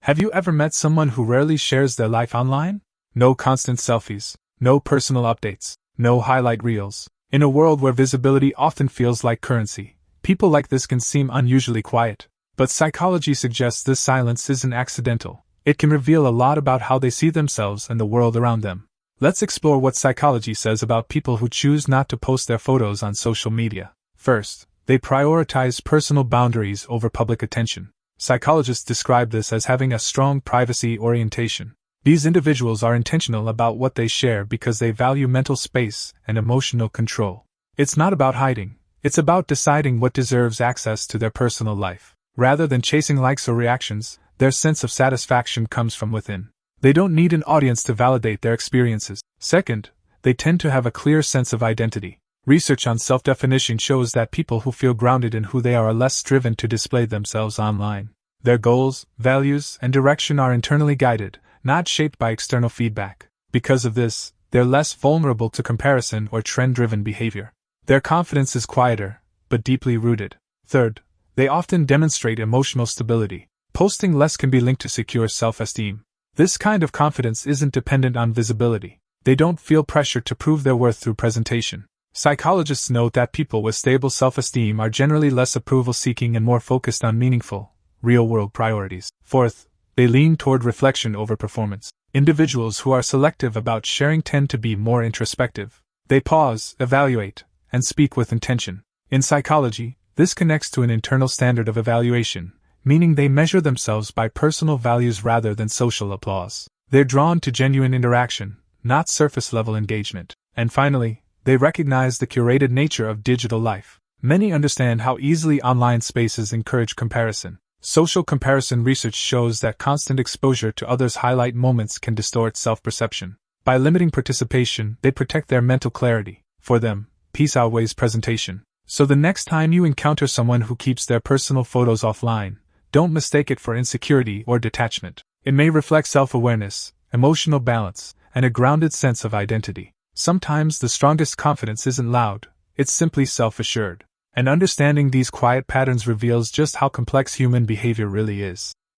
Have you ever met someone who rarely shares their life online? No constant selfies, no personal updates, no highlight reels. In a world where visibility often feels like currency, people like this can seem unusually quiet. But psychology suggests this silence isn't accidental. It can reveal a lot about how they see themselves and the world around them. Let's explore what psychology says about people who choose not to post their photos on social media. First, they prioritize personal boundaries over public attention. Psychologists describe this as having a strong privacy orientation. These individuals are intentional about what they share because they value mental space and emotional control. It's not about hiding, it's about deciding what deserves access to their personal life. Rather than chasing likes or reactions, their sense of satisfaction comes from within. They don't need an audience to validate their experiences. Second, they tend to have a clear sense of identity. Research on self-definition shows that people who feel grounded in who they are less driven to display themselves online. Their goals, values, and direction are internally guided, not shaped by external feedback. Because of this, they're less vulnerable to comparison or trend-driven behavior. Their confidence is quieter, but deeply rooted. Third, they often demonstrate emotional stability. Posting less can be linked to secure self-esteem. This kind of confidence isn't dependent on visibility. They don't feel pressure to prove their worth through presentation. Psychologists note that people with stable self-esteem are generally less approval-seeking and more focused on meaningful, real-world priorities. Fourth, they lean toward reflection over performance. Individuals who are selective about sharing tend to be more introspective. They pause, evaluate, and speak with intention. In psychology, this connects to an internal standard of evaluation, meaning they measure themselves by personal values rather than social applause. They're drawn to genuine interaction, not surface-level engagement. And finally, they recognize the curated nature of digital life. Many understand how easily online spaces encourage comparison. Social comparison research shows that constant exposure to others' highlight moments can distort self-perception. By limiting participation, they protect their mental clarity. For them, peace outweighs presentation. So the next time you encounter someone who keeps their personal photos offline, don't mistake it for insecurity or detachment. It may reflect self-awareness, emotional balance, and a grounded sense of identity. Sometimes the strongest confidence isn't loud, it's simply self-assured. And understanding these quiet patterns reveals just how complex human behavior really is.